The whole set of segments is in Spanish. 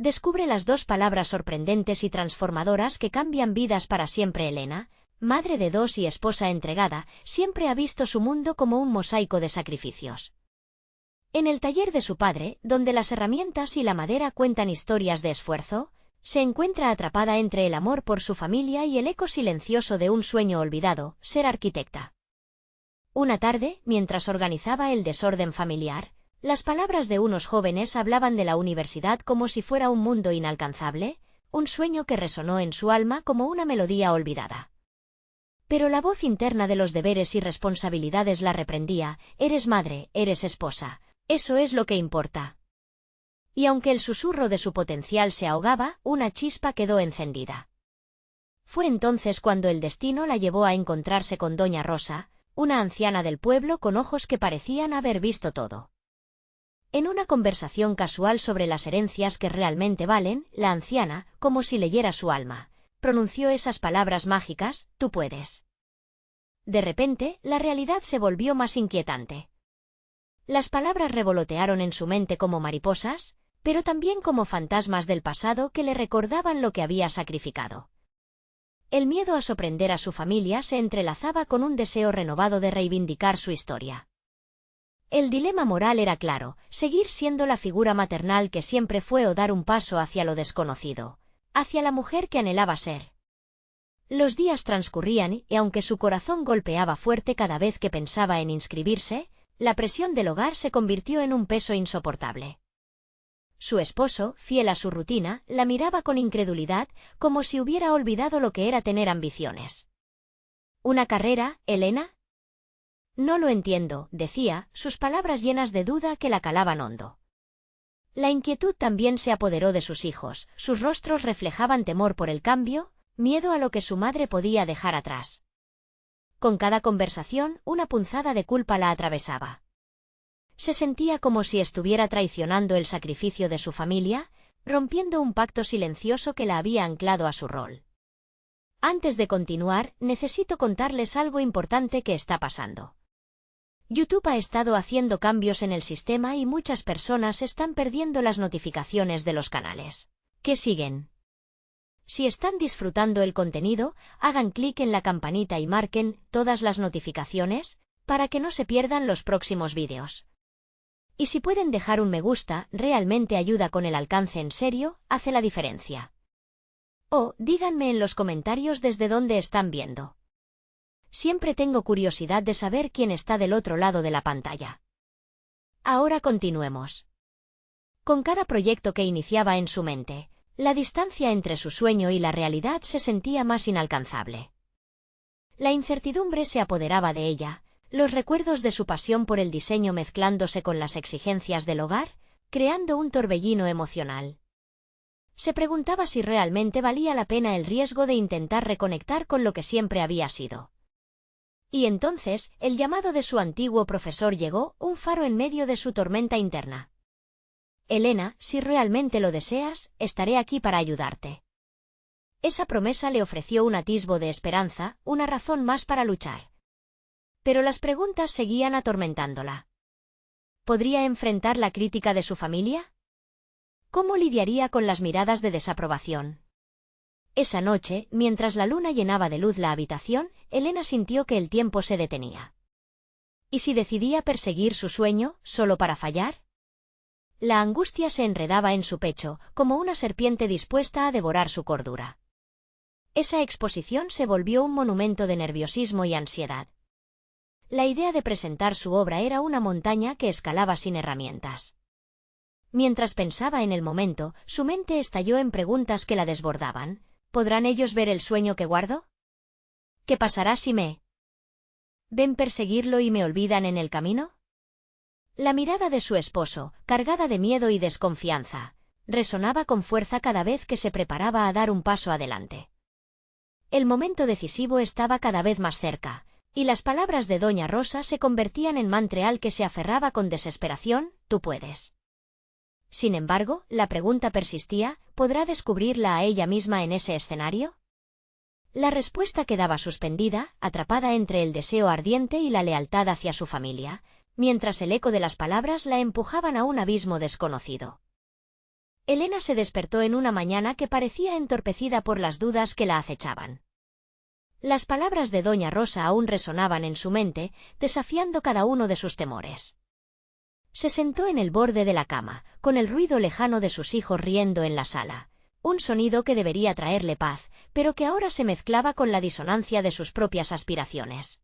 Descubre las dos palabras sorprendentes y transformadoras que cambian vidas para siempre. Elena, madre de dos y esposa entregada, siempre ha visto su mundo como un mosaico de sacrificios. En el taller de su padre, donde las herramientas y la madera cuentan historias de esfuerzo, se encuentra atrapada entre el amor por su familia y el eco silencioso de un sueño olvidado, ser arquitecta. Una tarde, mientras organizaba el desorden familiar, las palabras de unos jóvenes hablaban de la universidad como si fuera un mundo inalcanzable, un sueño que resonó en su alma como una melodía olvidada. Pero la voz interna de los deberes y responsabilidades la reprendía: eres madre, eres esposa, eso es lo que importa. Y aunque el susurro de su potencial se ahogaba, una chispa quedó encendida. Fue entonces cuando el destino la llevó a encontrarse con doña Rosa, una anciana del pueblo con ojos que parecían haber visto todo. En una conversación casual sobre las herencias que realmente valen, la anciana, como si leyera su alma, pronunció esas palabras mágicas: tú puedes. De repente, la realidad se volvió más inquietante. Las palabras revolotearon en su mente como mariposas, pero también como fantasmas del pasado que le recordaban lo que había sacrificado. El miedo a sorprender a su familia se entrelazaba con un deseo renovado de reivindicar su historia. El dilema moral era claro: seguir siendo la figura maternal que siempre fue o dar un paso hacia lo desconocido, hacia la mujer que anhelaba ser. Los días transcurrían y, aunque su corazón golpeaba fuerte cada vez que pensaba en inscribirse, la presión del hogar se convirtió en un peso insoportable. Su esposo, fiel a su rutina, la miraba con incredulidad, como si hubiera olvidado lo que era tener ambiciones. ¿Una carrera, Elena? No lo entiendo, decía, sus palabras llenas de duda que la calaban hondo. La inquietud también se apoderó de sus hijos, sus rostros reflejaban temor por el cambio, miedo a lo que su madre podía dejar atrás. Con cada conversación, una punzada de culpa la atravesaba. Se sentía como si estuviera traicionando el sacrificio de su familia, rompiendo un pacto silencioso que la había anclado a su rol. Antes de continuar, necesito contarles algo importante que está pasando. YouTube ha estado haciendo cambios en el sistema y muchas personas están perdiendo las notificaciones de los canales que siguen. Si están disfrutando el contenido, hagan clic en la campanita y marquen todas las notificaciones para que no se pierdan los próximos vídeos. Y si pueden dejar un me gusta, realmente ayuda con el alcance. En serio, hace la diferencia. O díganme en los comentarios desde dónde están viendo. Siempre tengo curiosidad de saber quién está del otro lado de la pantalla. Ahora continuemos. Con cada proyecto que iniciaba en su mente, la distancia entre su sueño y la realidad se sentía más inalcanzable. La incertidumbre se apoderaba de ella, los recuerdos de su pasión por el diseño mezclándose con las exigencias del hogar, creando un torbellino emocional. Se preguntaba si realmente valía la pena el riesgo de intentar reconectar con lo que siempre había sido. Y entonces, el llamado de su antiguo profesor llegó, un faro en medio de su tormenta interna. Elena, si realmente lo deseas, estaré aquí para ayudarte. Esa promesa le ofreció un atisbo de esperanza, una razón más para luchar. Pero las preguntas seguían atormentándola. ¿Podría enfrentar la crítica de su familia? ¿Cómo lidiaría con las miradas de desaprobación? Esa noche, mientras la luna llenaba de luz la habitación, Elena sintió que el tiempo se detenía. ¿Y si decidía perseguir su sueño, solo para fallar? La angustia se enredaba en su pecho, como una serpiente dispuesta a devorar su cordura. Esa exposición se volvió un monumento de nerviosismo y ansiedad. La idea de presentar su obra era una montaña que escalaba sin herramientas. Mientras pensaba en el momento, su mente estalló en preguntas que la desbordaban. ¿Podrán ellos ver el sueño que guardo? ¿Qué pasará si me ven perseguirlo y me olvidan en el camino? La mirada de su esposo, cargada de miedo y desconfianza, resonaba con fuerza cada vez que se preparaba a dar un paso adelante. El momento decisivo estaba cada vez más cerca, y las palabras de doña Rosa se convertían en mantra al que se aferraba con desesperación: tú puedes. Sin embargo, la pregunta persistía: ¿podrá descubrirla a ella misma en ese escenario? La respuesta quedaba suspendida, atrapada entre el deseo ardiente y la lealtad hacia su familia, mientras el eco de las palabras la empujaban a un abismo desconocido. Elena se despertó en una mañana que parecía entorpecida por las dudas que la acechaban. Las palabras de doña Rosa aún resonaban en su mente, desafiando cada uno de sus temores. Se sentó en el borde de la cama, con el ruido lejano de sus hijos riendo en la sala, un sonido que debería traerle paz, pero que ahora se mezclaba con la disonancia de sus propias aspiraciones.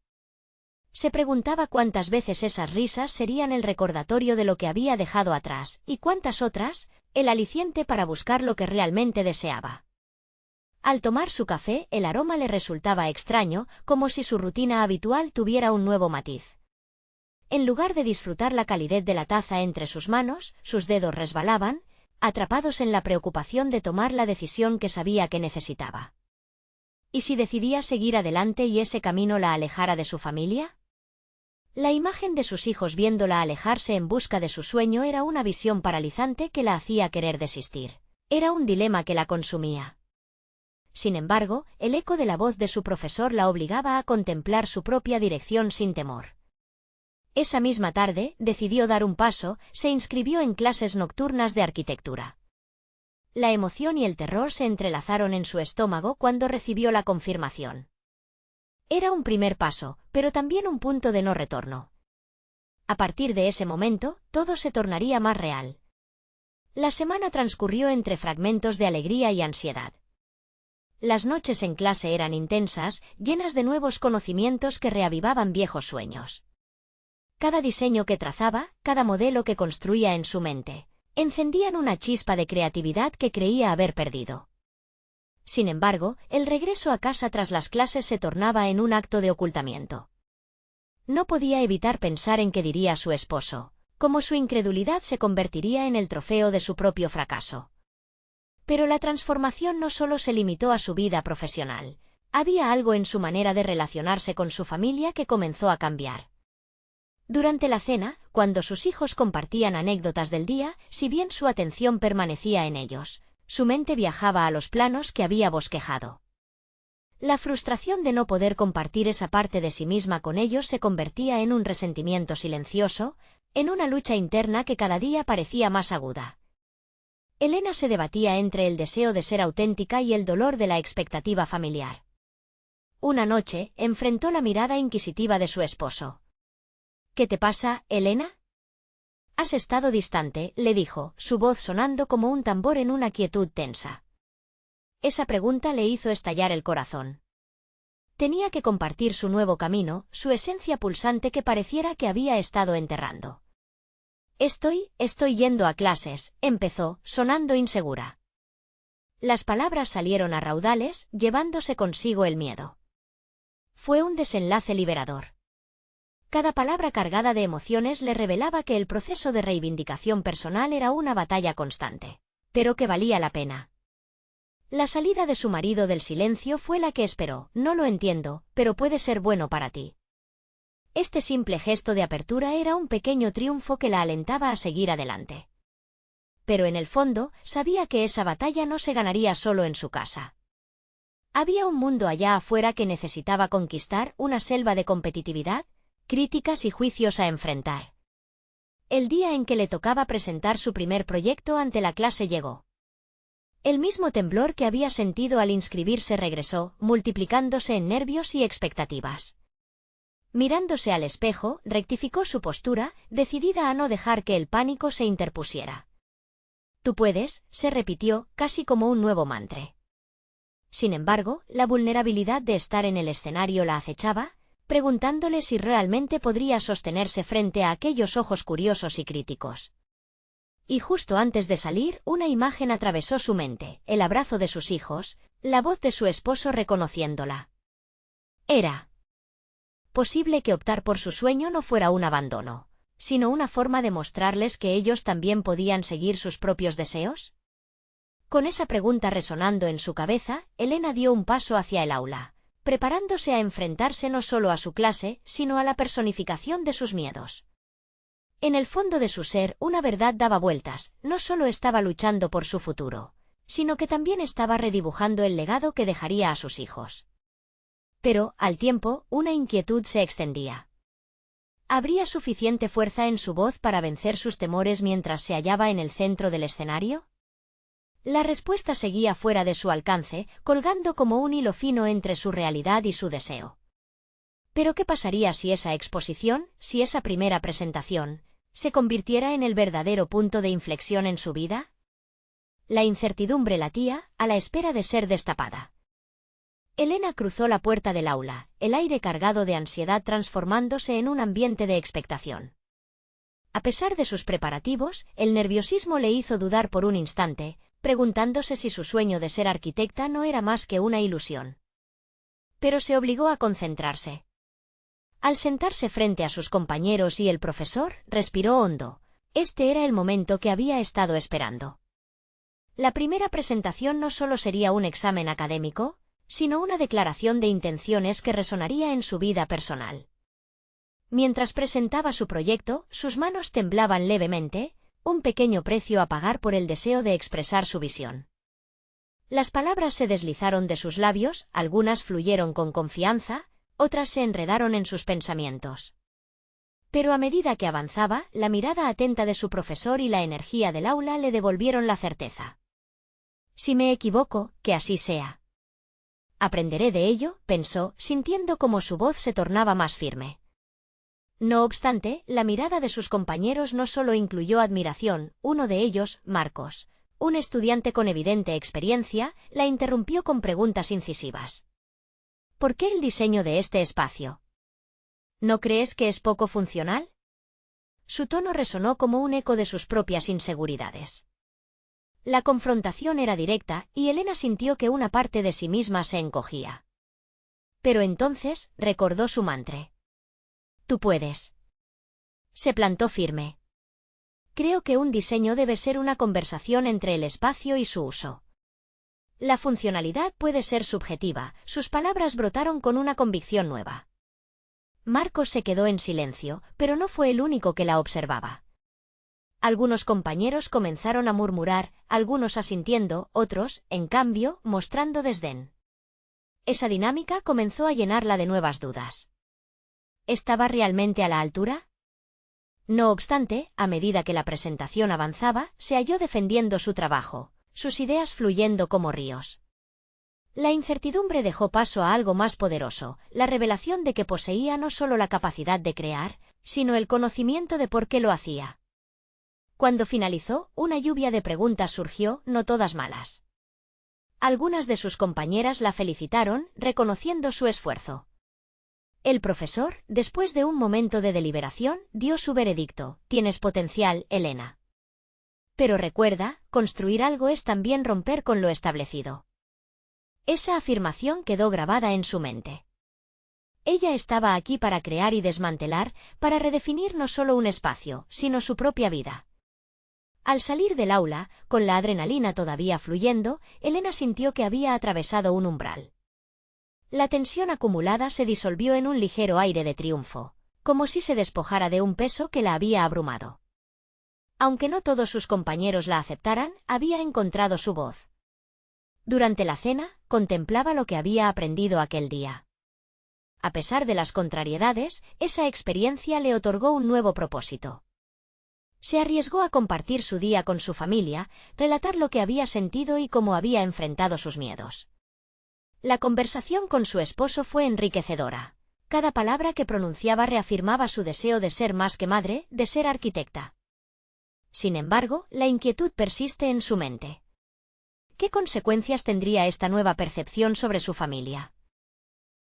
Se preguntaba cuántas veces esas risas serían el recordatorio de lo que había dejado atrás, y cuántas otras, el aliciente para buscar lo que realmente deseaba. Al tomar su café, el aroma le resultaba extraño, como si su rutina habitual tuviera un nuevo matiz. En lugar de disfrutar la calidez de la taza entre sus manos, sus dedos resbalaban, atrapados en la preocupación de tomar la decisión que sabía que necesitaba. ¿Y si decidía seguir adelante y ese camino la alejara de su familia? La imagen de sus hijos viéndola alejarse en busca de su sueño era una visión paralizante que la hacía querer desistir. Era un dilema que la consumía. Sin embargo, el eco de la voz de su profesor la obligaba a contemplar su propia dirección sin temor. Esa misma tarde, decidió dar un paso, se inscribió en clases nocturnas de arquitectura. La emoción y el terror se entrelazaron en su estómago cuando recibió la confirmación. Era un primer paso, pero también un punto de no retorno. A partir de ese momento, todo se tornaría más real. La semana transcurrió entre fragmentos de alegría y ansiedad. Las noches en clase eran intensas, llenas de nuevos conocimientos que reavivaban viejos sueños. Cada diseño que trazaba, cada modelo que construía en su mente, encendían una chispa de creatividad que creía haber perdido. Sin embargo, el regreso a casa tras las clases se tornaba en un acto de ocultamiento. No podía evitar pensar en qué diría su esposo, cómo su incredulidad se convertiría en el trofeo de su propio fracaso. Pero la transformación no solo se limitó a su vida profesional, había algo en su manera de relacionarse con su familia que comenzó a cambiar. Durante la cena, cuando sus hijos compartían anécdotas del día, si bien su atención permanecía en ellos, su mente viajaba a los planos que había bosquejado. La frustración de no poder compartir esa parte de sí misma con ellos se convertía en un resentimiento silencioso, en una lucha interna que cada día parecía más aguda. Elena se debatía entre el deseo de ser auténtica y el dolor de la expectativa familiar. Una noche, enfrentó la mirada inquisitiva de su esposo. «¿Qué te pasa, Elena?» «Has estado distante», le dijo, su voz sonando como un tambor en una quietud tensa. Esa pregunta le hizo estallar el corazón. Tenía que compartir su nuevo camino, su esencia pulsante que pareciera que había estado enterrando. Estoy yendo a clases», empezó, sonando insegura. Las palabras salieron a raudales, llevándose consigo el miedo. Fue un desenlace liberador. Cada palabra cargada de emociones le revelaba que el proceso de reivindicación personal era una batalla constante, pero que valía la pena. La salida de su marido del silencio fue la que esperó. «No lo entiendo, pero puede ser bueno para ti». Este simple gesto de apertura era un pequeño triunfo que la alentaba a seguir adelante. Pero en el fondo, sabía que esa batalla no se ganaría solo en su casa. Había un mundo allá afuera que necesitaba conquistar, una selva de competitividad, críticas y juicios a enfrentar. El día en que le tocaba presentar su primer proyecto ante la clase llegó. El mismo temblor que había sentido al inscribirse regresó, multiplicándose en nervios y expectativas. Mirándose al espejo, rectificó su postura, decidida a no dejar que el pánico se interpusiera. «Tú puedes», se repitió, casi como un nuevo mantra. Sin embargo, la vulnerabilidad de estar en el escenario la acechaba, preguntándole si realmente podría sostenerse frente a aquellos ojos curiosos y críticos. Y justo antes de salir, una imagen atravesó su mente, el abrazo de sus hijos, la voz de su esposo reconociéndola. Era posible que optar por su sueño no fuera un abandono, sino una forma de mostrarles que ellos también podían seguir sus propios deseos. Con esa pregunta resonando en su cabeza, Elena dio un paso hacia el aula, preparándose a enfrentarse no solo a su clase, sino a la personificación de sus miedos. En el fondo de su ser, una verdad daba vueltas, no solo estaba luchando por su futuro, sino que también estaba redibujando el legado que dejaría a sus hijos. Pero, al tiempo, una inquietud se extendía. ¿Habría suficiente fuerza en su voz para vencer sus temores mientras se hallaba en el centro del escenario? La respuesta seguía fuera de su alcance, colgando como un hilo fino entre su realidad y su deseo. Pero ¿qué pasaría si esa exposición, si esa primera presentación, se convirtiera en el verdadero punto de inflexión en su vida? La incertidumbre latía, a la espera de ser destapada. Elena cruzó la puerta del aula, el aire cargado de ansiedad transformándose en un ambiente de expectación. A pesar de sus preparativos, el nerviosismo le hizo dudar por un instante, preguntándose si su sueño de ser arquitecta no era más que una ilusión. Pero se obligó a concentrarse. Al sentarse frente a sus compañeros y el profesor, respiró hondo. Este era el momento que había estado esperando. La primera presentación no solo sería un examen académico, sino una declaración de intenciones que resonaría en su vida personal. Mientras presentaba su proyecto, sus manos temblaban levemente, un pequeño precio a pagar por el deseo de expresar su visión. Las palabras se deslizaron de sus labios, algunas fluyeron con confianza, otras se enredaron en sus pensamientos. Pero a medida que avanzaba, la mirada atenta de su profesor y la energía del aula le devolvieron la certeza. Si me equivoco, que así sea. Aprenderé de ello, pensó, sintiendo cómo su voz se tornaba más firme. No obstante, la mirada de sus compañeros no solo incluyó admiración, uno de ellos, Marcos, un estudiante con evidente experiencia, la interrumpió con preguntas incisivas. ¿Por qué el diseño de este espacio? ¿No crees que es poco funcional? Su tono resonó como un eco de sus propias inseguridades. La confrontación era directa, y Elena sintió que una parte de sí misma se encogía. Pero entonces, recordó su mantra. Tú puedes. Se plantó firme. Creo que un diseño debe ser una conversación entre el espacio y su uso. La funcionalidad puede ser subjetiva, sus palabras brotaron con una convicción nueva. Marcos se quedó en silencio, pero no fue el único que la observaba. Algunos compañeros comenzaron a murmurar, algunos asintiendo, otros, en cambio, mostrando desdén. Esa dinámica comenzó a llenarla de nuevas dudas. ¿Estaba realmente a la altura? No obstante, a medida que la presentación avanzaba, se halló defendiendo su trabajo, sus ideas fluyendo como ríos. La incertidumbre dejó paso a algo más poderoso, la revelación de que poseía no solo la capacidad de crear, sino el conocimiento de por qué lo hacía. Cuando finalizó, una lluvia de preguntas surgió, no todas malas. Algunas de sus compañeras la felicitaron, reconociendo su esfuerzo. El profesor, después de un momento de deliberación, dio su veredicto: tienes potencial, Elena. Pero recuerda, construir algo es también romper con lo establecido. Esa afirmación quedó grabada en su mente. Ella estaba aquí para crear y desmantelar, para redefinir no solo un espacio, sino su propia vida. Al salir del aula, con la adrenalina todavía fluyendo, Elena sintió que había atravesado un umbral. La tensión acumulada se disolvió en un ligero aire de triunfo, como si se despojara de un peso que la había abrumado. Aunque no todos sus compañeros la aceptaran, había encontrado su voz. Durante la cena, contemplaba lo que había aprendido aquel día. A pesar de las contrariedades, esa experiencia le otorgó un nuevo propósito. Se arriesgó a compartir su día con su familia, relatar lo que había sentido y cómo había enfrentado sus miedos. La conversación con su esposo fue enriquecedora. Cada palabra que pronunciaba reafirmaba su deseo de ser más que madre, de ser arquitecta. Sin embargo, la inquietud persiste en su mente. ¿Qué consecuencias tendría esta nueva percepción sobre su familia?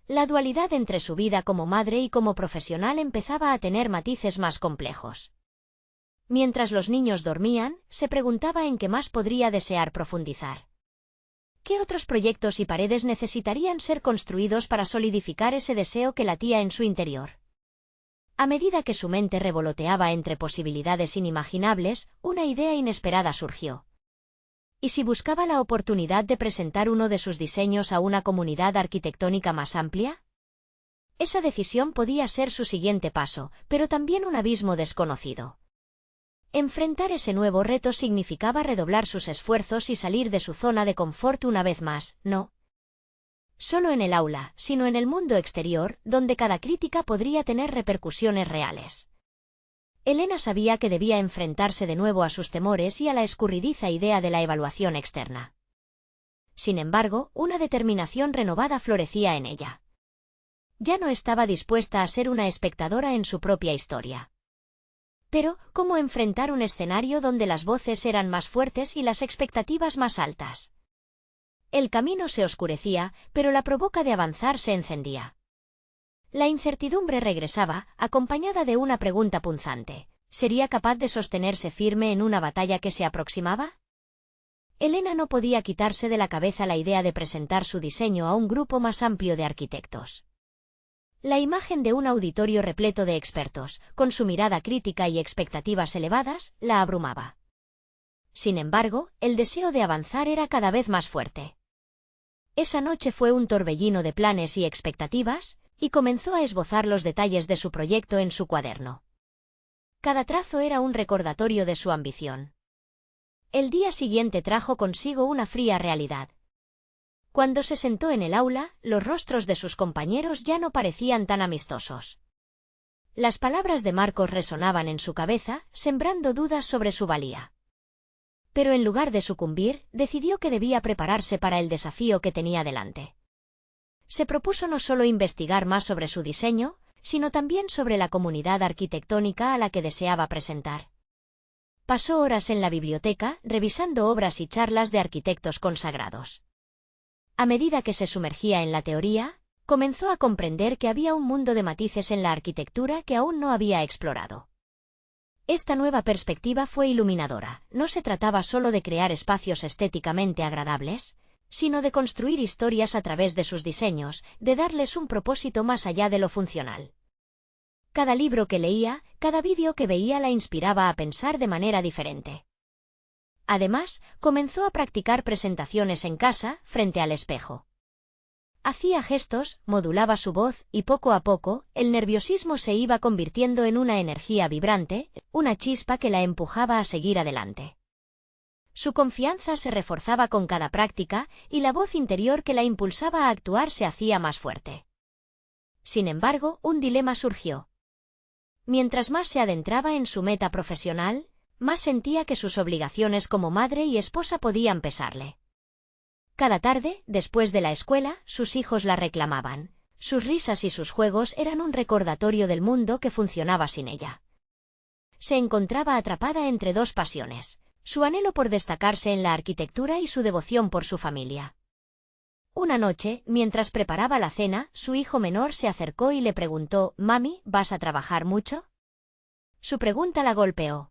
La dualidad entre su vida como madre y como profesional empezaba a tener matices más complejos. Mientras los niños dormían, se preguntaba en qué más podría desear profundizar. ¿Qué otros proyectos y paredes necesitarían ser construidos para solidificar ese deseo que latía en su interior? A medida que su mente revoloteaba entre posibilidades inimaginables, una idea inesperada surgió. ¿Y si buscaba la oportunidad de presentar uno de sus diseños a una comunidad arquitectónica más amplia? Esa decisión podía ser su siguiente paso, pero también un abismo desconocido. Enfrentar ese nuevo reto significaba redoblar sus esfuerzos y salir de su zona de confort una vez más, no solo en el aula, sino en el mundo exterior, donde cada crítica podría tener repercusiones reales. Elena sabía que debía enfrentarse de nuevo a sus temores y a la escurridiza idea de la evaluación externa. Sin embargo, una determinación renovada florecía en ella. Ya no estaba dispuesta a ser una espectadora en su propia historia. Pero, ¿cómo enfrentar un escenario donde las voces eran más fuertes y las expectativas más altas? El camino se oscurecía, pero la provoca de avanzar se encendía. La incertidumbre regresaba, acompañada de una pregunta punzante. ¿Sería capaz de sostenerse firme en una batalla que se aproximaba? Elena no podía quitarse de la cabeza la idea de presentar su diseño a un grupo más amplio de arquitectos. La imagen de un auditorio repleto de expertos, con su mirada crítica y expectativas elevadas, la abrumaba. Sin embargo, el deseo de avanzar era cada vez más fuerte. Esa noche fue un torbellino de planes y expectativas, y comenzó a esbozar los detalles de su proyecto en su cuaderno. Cada trazo era un recordatorio de su ambición. El día siguiente trajo consigo una fría realidad. Cuando se sentó en el aula, los rostros de sus compañeros ya no parecían tan amistosos. Las palabras de Marcos resonaban en su cabeza, sembrando dudas sobre su valía. Pero en lugar de sucumbir, decidió que debía prepararse para el desafío que tenía delante. Se propuso no solo investigar más sobre su diseño, sino también sobre la comunidad arquitectónica a la que deseaba presentar. Pasó horas en la biblioteca, revisando obras y charlas de arquitectos consagrados. A medida que se sumergía en la teoría, comenzó a comprender que había un mundo de matices en la arquitectura que aún no había explorado. Esta nueva perspectiva fue iluminadora. No se trataba solo de crear espacios estéticamente agradables, sino de construir historias a través de sus diseños, de darles un propósito más allá de lo funcional. Cada libro que leía, cada vídeo que veía la inspiraba a pensar de manera diferente. Además, comenzó a practicar presentaciones en casa, frente al espejo. Hacía gestos, modulaba su voz, y poco a poco, el nerviosismo se iba convirtiendo en una energía vibrante, una chispa que la empujaba a seguir adelante. Su confianza se reforzaba con cada práctica, y la voz interior que la impulsaba a actuar se hacía más fuerte. Sin embargo, un dilema surgió. Mientras más se adentraba en su meta profesional, más sentía que sus obligaciones como madre y esposa podían pesarle. Cada tarde, después de la escuela, sus hijos la reclamaban. Sus risas y sus juegos eran un recordatorio del mundo que funcionaba sin ella. Se encontraba atrapada entre dos pasiones: su anhelo por destacarse en la arquitectura y su devoción por su familia. Una noche, mientras preparaba la cena, su hijo menor se acercó y le preguntó: «Mami, ¿vas a trabajar mucho?». Su pregunta la golpeó.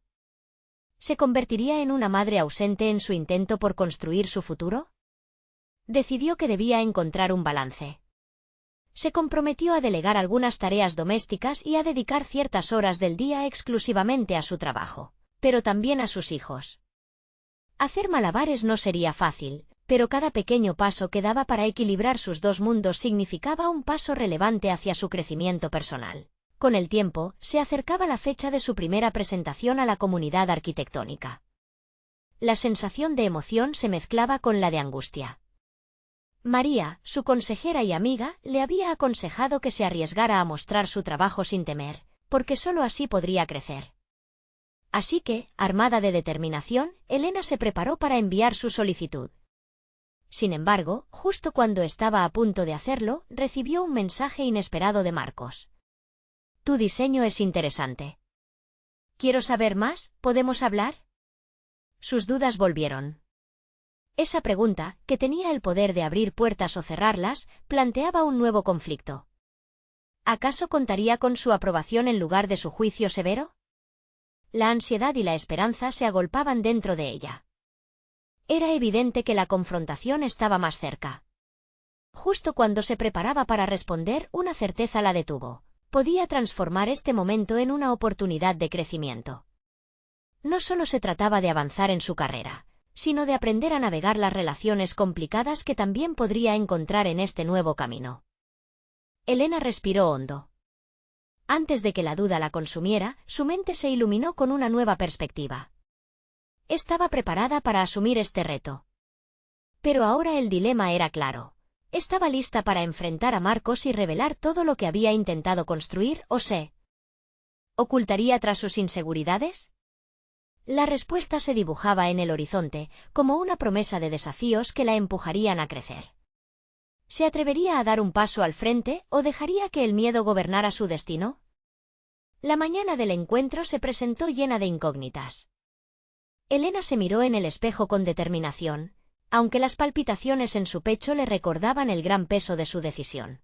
¿Se convertiría en una madre ausente en su intento por construir su futuro? Decidió que debía encontrar un balance. Se comprometió a delegar algunas tareas domésticas y a dedicar ciertas horas del día exclusivamente a su trabajo, pero también a sus hijos. Hacer malabares no sería fácil, pero cada pequeño paso que daba para equilibrar sus dos mundos significaba un paso relevante hacia su crecimiento personal. Con el tiempo, se acercaba la fecha de su primera presentación a la comunidad arquitectónica. La sensación de emoción se mezclaba con la de angustia. María, su consejera y amiga, le había aconsejado que se arriesgara a mostrar su trabajo sin temer, porque sólo así podría crecer. Así que, armada de determinación, Elena se preparó para enviar su solicitud. Sin embargo, justo cuando estaba a punto de hacerlo, recibió un mensaje inesperado de Marcos. «Tu diseño es interesante. Quiero saber más, ¿podemos hablar?». Sus dudas volvieron. Esa pregunta, que tenía el poder de abrir puertas o cerrarlas, planteaba un nuevo conflicto. ¿Acaso contaría con su aprobación en lugar de su juicio severo? La ansiedad y la esperanza se agolpaban dentro de ella. Era evidente que la confrontación estaba más cerca. Justo cuando se preparaba para responder, una certeza la detuvo. Podía transformar este momento en una oportunidad de crecimiento. No solo se trataba de avanzar en su carrera, sino de aprender a navegar las relaciones complicadas que también podría encontrar en este nuevo camino. Elena respiró hondo. Antes de que la duda la consumiera, su mente se iluminó con una nueva perspectiva. Estaba preparada para asumir este reto. Pero ahora el dilema era claro. Estaba lista para enfrentar a Marcos y revelar todo lo que había intentado construir, o ¿Ocultaría tras sus inseguridades? La respuesta se dibujaba en el horizonte, como una promesa de desafíos que la empujarían a crecer. ¿Se atrevería a dar un paso al frente o dejaría que el miedo gobernara su destino? La mañana del encuentro se presentó llena de incógnitas. Elena se miró en el espejo con determinación, aunque las palpitaciones en su pecho le recordaban el gran peso de su decisión.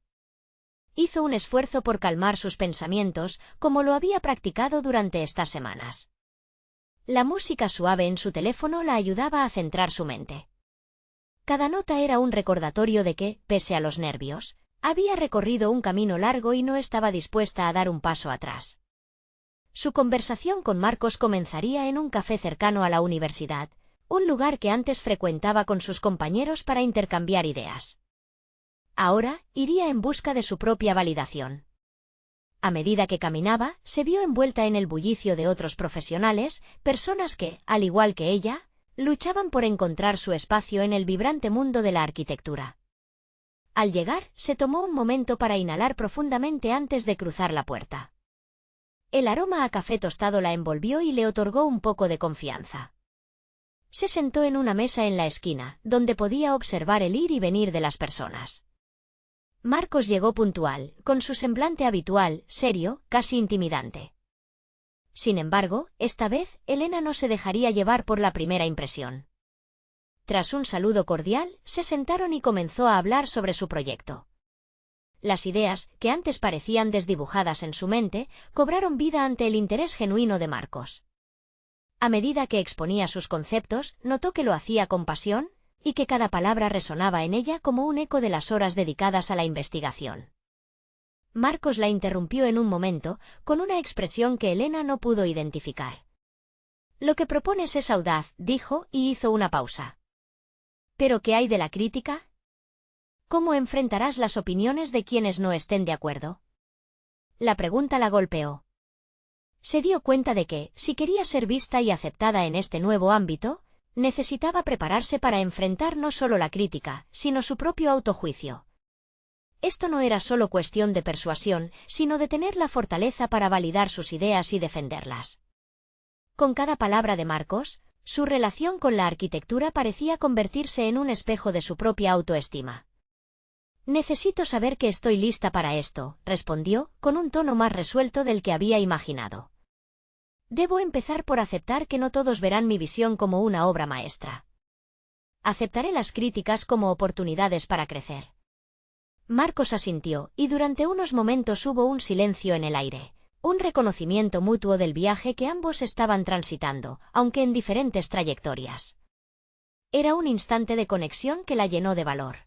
Hizo un esfuerzo por calmar sus pensamientos, como lo había practicado durante estas semanas. La música suave en su teléfono la ayudaba a centrar su mente. Cada nota era un recordatorio de que, pese a los nervios, había recorrido un camino largo y no estaba dispuesta a dar un paso atrás. Su conversación con Marcos comenzaría en un café cercano a la universidad, un lugar que antes frecuentaba con sus compañeros para intercambiar ideas. Ahora, iría en busca de su propia validación. A medida que caminaba, se vio envuelta en el bullicio de otros profesionales, personas que, al igual que ella, luchaban por encontrar su espacio en el vibrante mundo de la arquitectura. Al llegar, se tomó un momento para inhalar profundamente antes de cruzar la puerta. El aroma a café tostado la envolvió y le otorgó un poco de confianza. Se sentó en una mesa en la esquina, donde podía observar el ir y venir de las personas. Marcos llegó puntual, con su semblante habitual, serio, casi intimidante. Sin embargo, esta vez, Elena no se dejaría llevar por la primera impresión. Tras un saludo cordial, se sentaron y comenzó a hablar sobre su proyecto. Las ideas, que antes parecían desdibujadas en su mente, cobraron vida ante el interés genuino de Marcos. A medida que exponía sus conceptos, notó que lo hacía con pasión, y que cada palabra resonaba en ella como un eco de las horas dedicadas a la investigación. Marcos la interrumpió en un momento, con una expresión que Elena no pudo identificar. «Lo que propones es audaz», dijo, y hizo una pausa. «¿Pero qué hay de la crítica? ¿Cómo enfrentarás las opiniones de quienes no estén de acuerdo?» La pregunta la golpeó. Se dio cuenta de que, si quería ser vista y aceptada en este nuevo ámbito, necesitaba prepararse para enfrentar no solo la crítica, sino su propio autojuicio. Esto no era solo cuestión de persuasión, sino de tener la fortaleza para validar sus ideas y defenderlas. Con cada palabra de Marcos, su relación con la arquitectura parecía convertirse en un espejo de su propia autoestima. «Necesito saber que estoy lista para esto», respondió, con un tono más resuelto del que había imaginado. «Debo empezar por aceptar que no todos verán mi visión como una obra maestra. Aceptaré las críticas como oportunidades para crecer». Marcos asintió, y durante unos momentos hubo un silencio en el aire, un reconocimiento mutuo del viaje que ambos estaban transitando, aunque en diferentes trayectorias. Era un instante de conexión que la llenó de valor.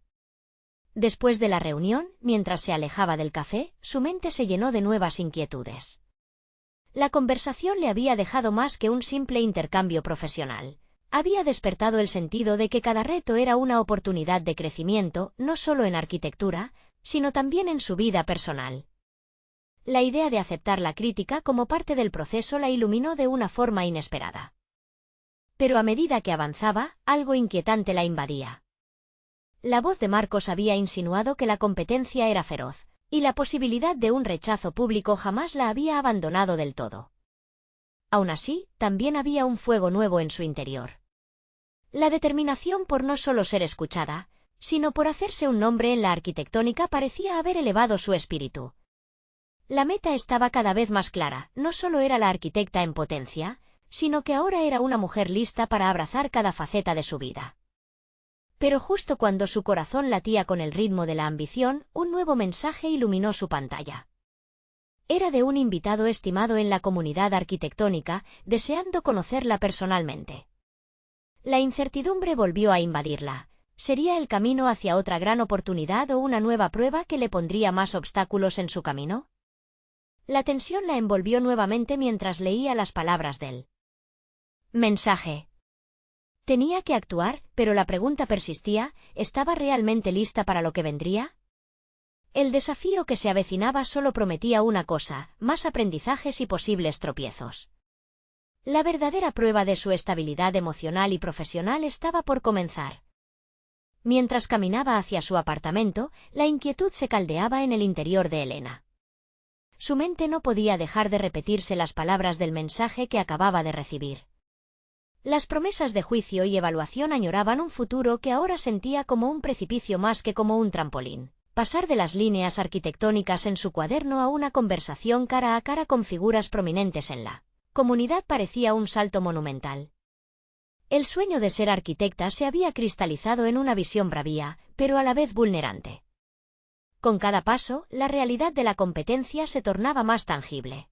Después de la reunión, mientras se alejaba del café, su mente se llenó de nuevas inquietudes. La conversación le había dejado más que un simple intercambio profesional. Había despertado el sentido de que cada reto era una oportunidad de crecimiento, no solo en arquitectura, sino también en su vida personal. La idea de aceptar la crítica como parte del proceso la iluminó de una forma inesperada. Pero a medida que avanzaba, algo inquietante la invadía. La voz de Marcos había insinuado que la competencia era feroz, y la posibilidad de un rechazo público jamás la había abandonado del todo. Aún así, también había un fuego nuevo en su interior. La determinación por no solo ser escuchada, sino por hacerse un nombre en la arquitectónica parecía haber elevado su espíritu. La meta estaba cada vez más clara, no solo era la arquitecta en potencia, sino que ahora era una mujer lista para abrazar cada faceta de su vida. Pero justo cuando su corazón latía con el ritmo de la ambición, un nuevo mensaje iluminó su pantalla. Era de un invitado estimado en la comunidad arquitectónica, deseando conocerla personalmente. La incertidumbre volvió a invadirla. ¿Sería el camino hacia otra gran oportunidad o una nueva prueba que le pondría más obstáculos en su camino? La tensión la envolvió nuevamente mientras leía las palabras del mensaje. Tenía que actuar, pero la pregunta persistía, ¿estaba realmente lista para lo que vendría? El desafío que se avecinaba solo prometía una cosa, más aprendizajes y posibles tropiezos. La verdadera prueba de su estabilidad emocional y profesional estaba por comenzar. Mientras caminaba hacia su apartamento, la inquietud se caldeaba en el interior de Elena. su mente no podía dejar de repetirse las palabras del mensaje que acababa de recibir. Las promesas de juicio y evaluación añoraban un futuro que ahora sentía como un precipicio más que como un trampolín. Pasar de las líneas arquitectónicas en su cuaderno a una conversación cara a cara con figuras prominentes en la comunidad parecía un salto monumental. El sueño de ser arquitecta se había cristalizado en una visión bravía, pero a la vez vulnerante. Con cada paso, la realidad de la competencia se tornaba más tangible.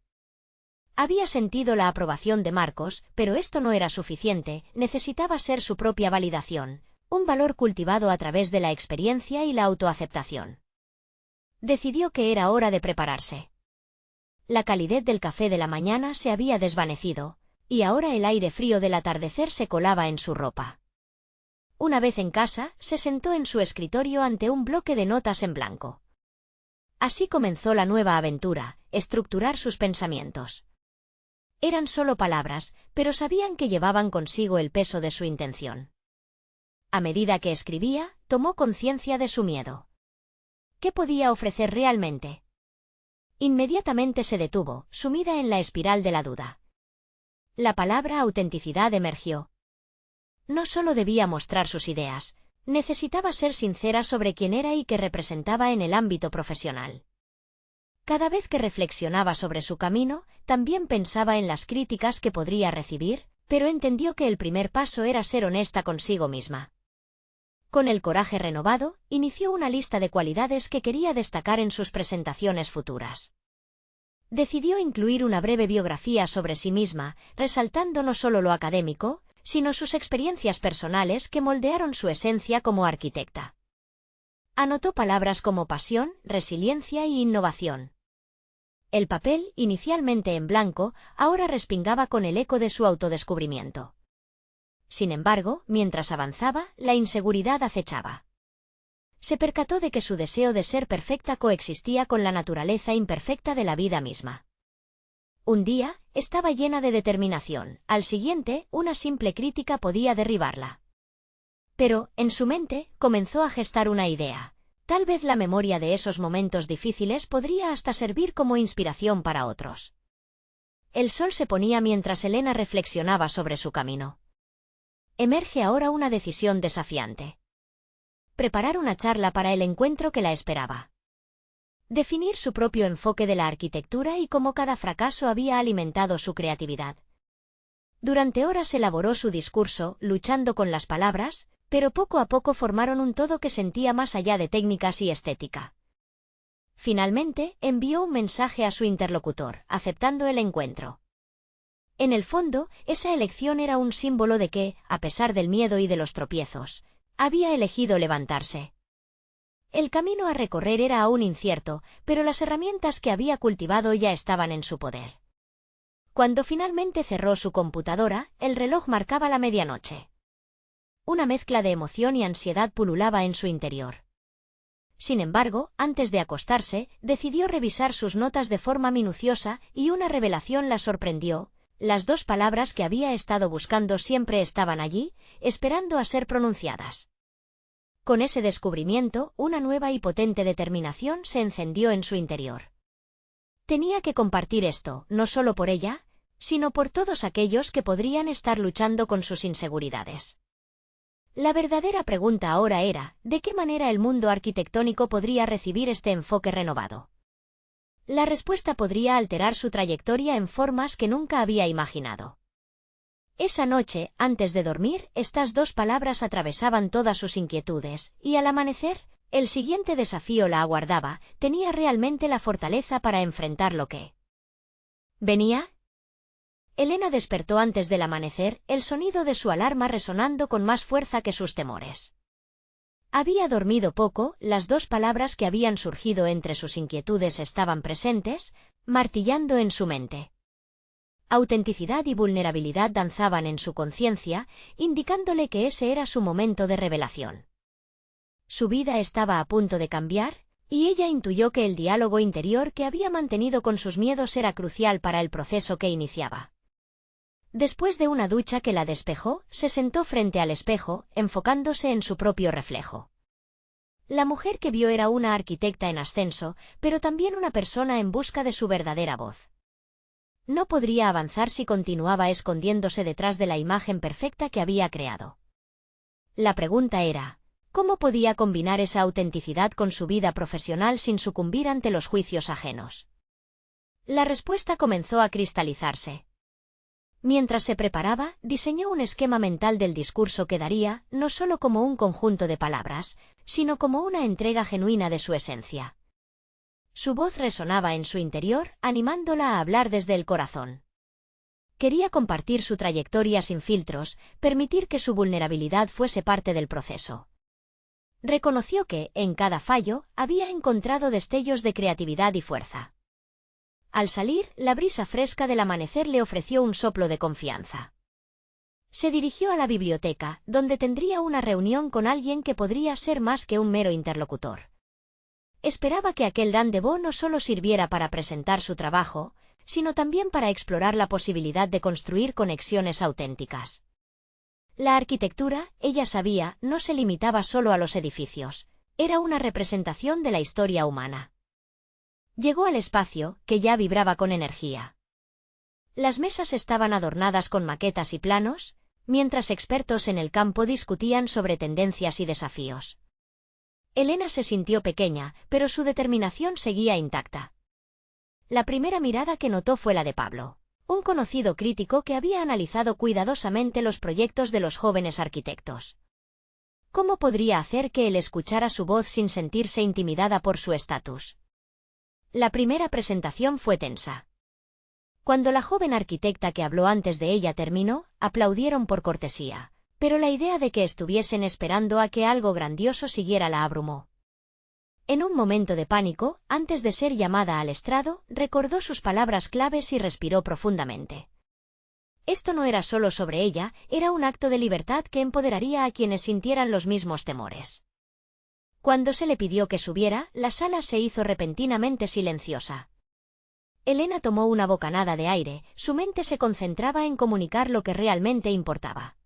Había sentido la aprobación de Marcos, pero esto no era suficiente, necesitaba ser su propia validación, un valor cultivado a través de la experiencia y la autoaceptación. Decidió que era hora de prepararse. La calidez del café de la mañana se había desvanecido, y ahora el aire frío del atardecer se colaba en su ropa. Una vez en casa, se sentó en su escritorio ante un bloque de notas en blanco. Así comenzó la nueva aventura, estructurar sus pensamientos. Eran solo palabras, pero sabían que llevaban consigo el peso de su intención. A medida que escribía, tomó conciencia de su miedo. ¿Qué podía ofrecer realmente? Inmediatamente se detuvo, sumida en la espiral de la duda. La palabra autenticidad emergió. No solo debía mostrar sus ideas, necesitaba ser sincera sobre quién era y qué representaba en el ámbito profesional. Cada vez que reflexionaba sobre su camino, también pensaba en las críticas que podría recibir, pero entendió que el primer paso era ser honesta consigo misma. Con el coraje renovado, inició una lista de cualidades que quería destacar en sus presentaciones futuras. Decidió incluir una breve biografía sobre sí misma, resaltando no solo lo académico, sino sus experiencias personales que moldearon su esencia como arquitecta. Anotó palabras como pasión, resiliencia y innovación. El papel, inicialmente en blanco, ahora respingaba con el eco de su autodescubrimiento. Sin embargo, mientras avanzaba, la inseguridad acechaba. Se percató de que su deseo de ser perfecta coexistía con la naturaleza imperfecta de la vida misma. Un día, estaba llena de determinación, al siguiente, una simple crítica podía derribarla. Pero, en su mente, comenzó a gestar una idea. Tal vez la memoria de esos momentos difíciles podría hasta servir como inspiración para otros. El sol se ponía mientras Elena reflexionaba sobre su camino. Emerge ahora una decisión desafiante. Preparar una charla para el encuentro que la esperaba. Definir su propio enfoque de la arquitectura y cómo cada fracaso había alimentado su creatividad. Durante horas elaboró su discurso, luchando con las palabras, pero poco a poco formaron un todo que sentía más allá de técnicas y estética. Finalmente, envió un mensaje a su interlocutor, aceptando el encuentro. En el fondo, esa elección era un símbolo de que, a pesar del miedo y de los tropiezos, había elegido levantarse. El camino a recorrer era aún incierto, pero las herramientas que había cultivado ya estaban en su poder. Cuando finalmente cerró su computadora, el reloj marcaba la medianoche. Una mezcla de emoción y ansiedad pululaba en su interior. Sin embargo, antes de acostarse, decidió revisar sus notas de forma minuciosa y una revelación la sorprendió. Las dos palabras que había estado buscando siempre estaban allí, esperando a ser pronunciadas. Con ese descubrimiento, una nueva y potente determinación se encendió en su interior. Tenía que compartir esto, no solo por ella, sino por todos aquellos que podrían estar luchando con sus inseguridades. La verdadera pregunta ahora era, ¿de qué manera el mundo arquitectónico podría recibir este enfoque renovado? La respuesta podría alterar su trayectoria en formas que nunca había imaginado. Esa noche, antes de dormir, estas dos palabras atravesaban todas sus inquietudes, y al amanecer, el siguiente desafío la aguardaba. ¿Tenía realmente la fortaleza para enfrentar lo que venía? Elena despertó antes del amanecer, el sonido de su alarma resonando con más fuerza que sus temores. Había dormido poco, las dos palabras que habían surgido entre sus inquietudes estaban presentes, martillando en su mente. Autenticidad y vulnerabilidad danzaban en su conciencia, indicándole que ese era su momento de revelación. Su vida estaba a punto de cambiar, y ella intuyó que el diálogo interior que había mantenido con sus miedos era crucial para el proceso que iniciaba. Después de una ducha que la despejó, se sentó frente al espejo, enfocándose en su propio reflejo. La mujer que vio era una arquitecta en ascenso, pero también una persona en busca de su verdadera voz. No podría avanzar si continuaba escondiéndose detrás de la imagen perfecta que había creado. La pregunta era, ¿cómo podía combinar esa autenticidad con su vida profesional sin sucumbir ante los juicios ajenos? La respuesta comenzó a cristalizarse. Mientras se preparaba, diseñó un esquema mental del discurso que daría, no solo como un conjunto de palabras, sino como una entrega genuina de su esencia. Su voz resonaba en su interior, animándola a hablar desde el corazón. Quería compartir su trayectoria sin filtros, permitir que su vulnerabilidad fuese parte del proceso. Reconoció que, en cada fallo, había encontrado destellos de creatividad y fuerza. Al salir, la brisa fresca del amanecer le ofreció un soplo de confianza. Se dirigió a la biblioteca, donde tendría una reunión con alguien que podría ser más que un mero interlocutor. Esperaba que aquel rendezvous no solo sirviera para presentar su trabajo, sino también para explorar la posibilidad de construir conexiones auténticas. La arquitectura, ella sabía, no se limitaba solo a los edificios, era una representación de la historia humana. Llegó al espacio, que ya vibraba con energía. Las mesas estaban adornadas con maquetas y planos, mientras expertos en el campo discutían sobre tendencias y desafíos. Elena se sintió pequeña, pero su determinación seguía intacta. La primera mirada que notó fue la de Pablo, un conocido crítico que había analizado cuidadosamente los proyectos de los jóvenes arquitectos. ¿Cómo podría hacer que él escuchara su voz sin sentirse intimidada por su estatus? La primera presentación fue tensa. Cuando la joven arquitecta que habló antes de ella terminó, aplaudieron por cortesía, pero la idea de que estuviesen esperando a que algo grandioso siguiera la abrumó. En un momento de pánico, antes de ser llamada al estrado, recordó sus palabras claves y respiró profundamente. Esto no era solo sobre ella, era un acto de libertad que empoderaría a quienes sintieran los mismos temores. Cuando se le pidió que subiera, la sala se hizo repentinamente silenciosa. Elena tomó una bocanada de aire, su mente se concentraba en comunicar lo que realmente importaba.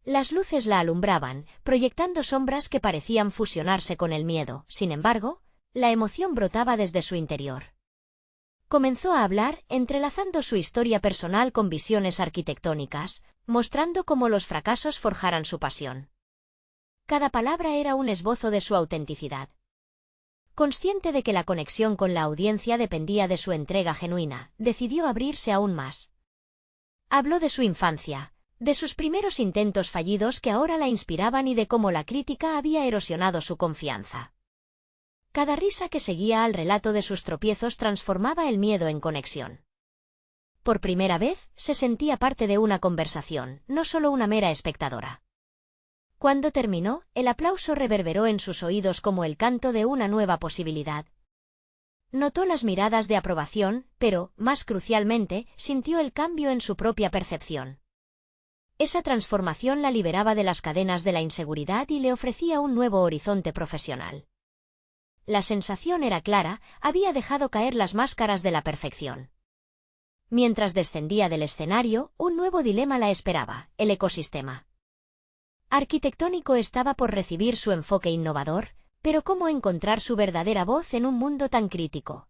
Las luces la alumbraban, proyectando sombras que parecían fusionarse con el miedo, sin embargo, la emoción brotaba desde su interior. Comenzó a hablar, entrelazando su historia personal con visiones arquitectónicas, mostrando cómo los fracasos forjaran su pasión. Cada palabra era un esbozo de su autenticidad. Consciente de que la conexión con la audiencia dependía de su entrega genuina, decidió abrirse aún más. Habló de su infancia, de sus primeros intentos fallidos que ahora la inspiraban y de cómo la crítica había erosionado su confianza. Cada risa que seguía al relato de sus tropiezos transformaba el miedo en conexión. Por primera vez, se sentía parte de una conversación, no solo una mera espectadora. Cuando terminó, el aplauso reverberó en sus oídos como el canto de una nueva posibilidad. Notó las miradas de aprobación, pero, más crucialmente, sintió el cambio en su propia percepción. Esa transformación la liberaba de las cadenas de la inseguridad y le ofrecía un nuevo horizonte profesional. La sensación era clara, había dejado caer las máscaras de la perfección. Mientras descendía del escenario, un nuevo dilema la esperaba, el ecosistema arquitectónico estaba por recibir su enfoque innovador, pero ¿cómo encontrar su verdadera voz en un mundo tan crítico?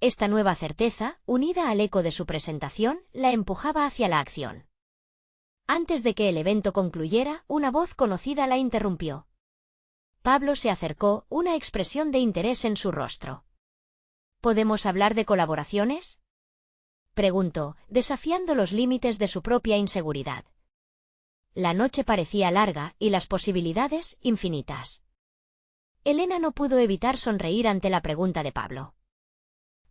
Esta nueva certeza, unida al eco de su presentación, la empujaba hacia la acción. Antes de que el evento concluyera, una voz conocida la interrumpió. Pablo se acercó, una expresión de interés en su rostro. ¿Podemos hablar de colaboraciones?, preguntó, desafiando los límites de su propia inseguridad. La noche parecía larga, y las posibilidades, infinitas. Elena no pudo evitar sonreír ante la pregunta de Pablo.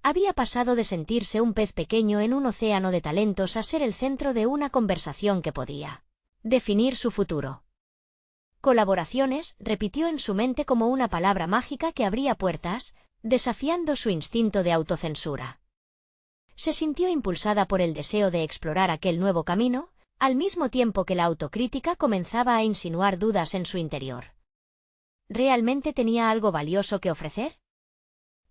Había pasado de sentirse un pez pequeño en un océano de talentos a ser el centro de una conversación que podía definir su futuro. Colaboraciones, repitió en su mente como una palabra mágica que abría puertas, desafiando su instinto de autocensura. Se sintió impulsada por el deseo de explorar aquel nuevo camino, al mismo tiempo que la autocrítica comenzaba a insinuar dudas en su interior. ¿Realmente tenía algo valioso que ofrecer?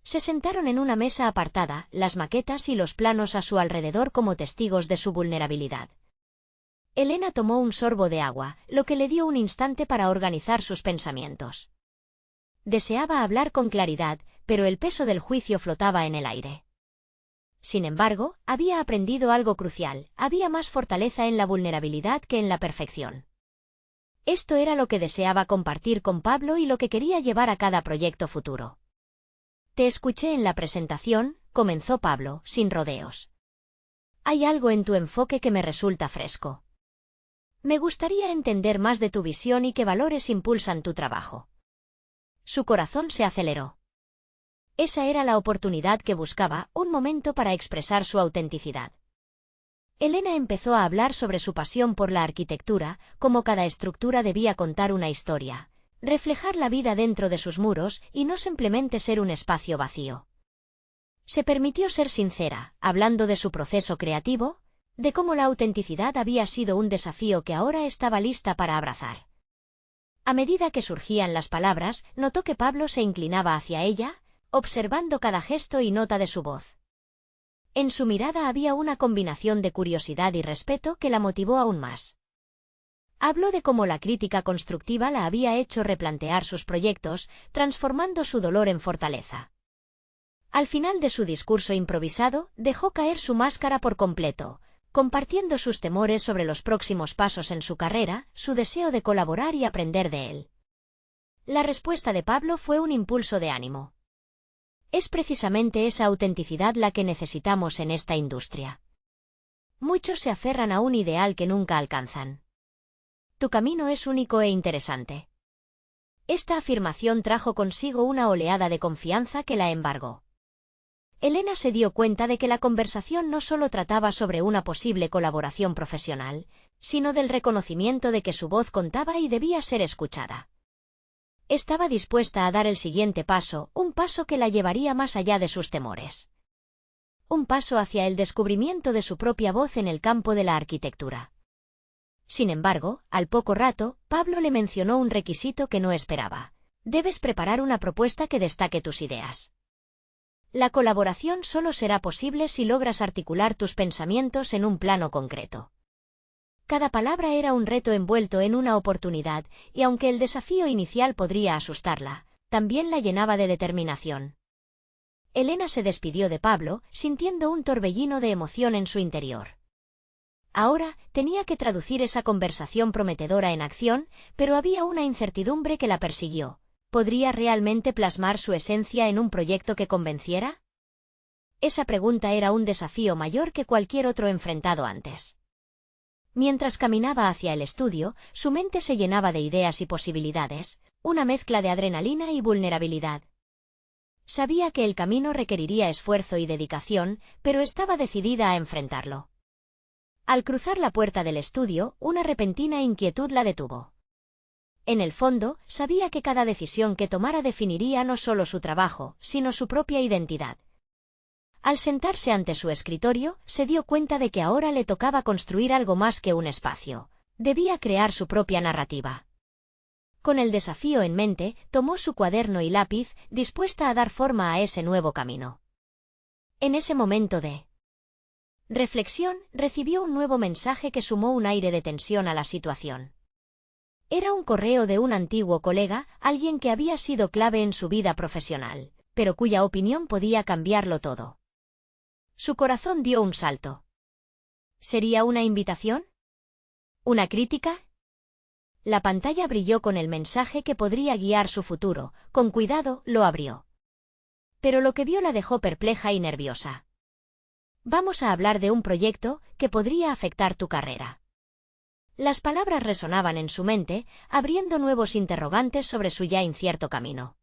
Se sentaron en una mesa apartada, las maquetas y los planos a su alrededor como testigos de su vulnerabilidad. Elena tomó un sorbo de agua, lo que le dio un instante para organizar sus pensamientos. Deseaba hablar con claridad, pero el peso del juicio flotaba en el aire. Sin embargo, había aprendido algo crucial: había más fortaleza en la vulnerabilidad que en la perfección. Esto era lo que deseaba compartir con Pablo y lo que quería llevar a cada proyecto futuro. Te escuché en la presentación, comenzó Pablo, sin rodeos. Hay algo en tu enfoque que me resulta fresco. Me gustaría entender más de tu visión y qué valores impulsan tu trabajo. Su corazón se aceleró. Esa era la oportunidad que buscaba, un momento para expresar su autenticidad. Elena empezó a hablar sobre su pasión por la arquitectura, cómo cada estructura debía contar una historia, reflejar la vida dentro de sus muros y no simplemente ser un espacio vacío. Se permitió ser sincera, hablando de su proceso creativo, de cómo la autenticidad había sido un desafío que ahora estaba lista para abrazar. A medida que surgían las palabras, notó que Pablo se inclinaba hacia ella, observando cada gesto y nota de su voz. En su mirada había una combinación de curiosidad y respeto que la motivó aún más. Habló de cómo la crítica constructiva la había hecho replantear sus proyectos, transformando su dolor en fortaleza. Al final de su discurso improvisado, dejó caer su máscara por completo, compartiendo sus temores sobre los próximos pasos en su carrera, su deseo de colaborar y aprender de él. La respuesta de Pablo fue un impulso de ánimo. Es precisamente esa autenticidad la que necesitamos en esta industria. Muchos se aferran a un ideal que nunca alcanzan. Tu camino es único e interesante. Esta afirmación trajo consigo una oleada de confianza que la embargó. Elena se dio cuenta de que la conversación no solo trataba sobre una posible colaboración profesional, sino del reconocimiento de que su voz contaba y debía ser escuchada. Estaba dispuesta a dar el siguiente paso, un paso que la llevaría más allá de sus temores. Un paso hacia el descubrimiento de su propia voz en el campo de la arquitectura. Sin embargo, al poco rato, Pablo le mencionó un requisito que no esperaba. Debes preparar una propuesta que destaque tus ideas. La colaboración solo será posible si logras articular tus pensamientos en un plano concreto. Cada palabra era un reto envuelto en una oportunidad, y aunque el desafío inicial podría asustarla, también la llenaba de determinación. Elena se despidió de Pablo, sintiendo un torbellino de emoción en su interior. Ahora, tenía que traducir esa conversación prometedora en acción, pero había una incertidumbre que la persiguió. ¿Podría realmente plasmar su esencia en un proyecto que convenciera? Esa pregunta era un desafío mayor que cualquier otro enfrentado antes. Mientras caminaba hacia el estudio, su mente se llenaba de ideas y posibilidades, una mezcla de adrenalina y vulnerabilidad. Sabía que el camino requeriría esfuerzo y dedicación, pero estaba decidida a enfrentarlo. Al cruzar la puerta del estudio, una repentina inquietud la detuvo. En el fondo, sabía que cada decisión que tomara definiría no solo su trabajo, sino su propia identidad. Al sentarse ante su escritorio, se dio cuenta de que ahora le tocaba construir algo más que un espacio. Debía crear su propia narrativa. Con el desafío en mente, tomó su cuaderno y lápiz, dispuesta a dar forma a ese nuevo camino. En ese momento de reflexión, recibió un nuevo mensaje que sumó un aire de tensión a la situación. Era un correo de un antiguo colega, alguien que había sido clave en su vida profesional, pero cuya opinión podía cambiarlo todo. Su corazón dio un salto. ¿Sería una invitación? ¿Una crítica? La pantalla brilló con el mensaje que podría guiar su futuro. Con cuidado, lo abrió. Pero lo que vio la dejó perpleja y nerviosa. Vamos a hablar de un proyecto que podría afectar tu carrera. Las palabras resonaban en su mente, abriendo nuevos interrogantes sobre su ya incierto camino.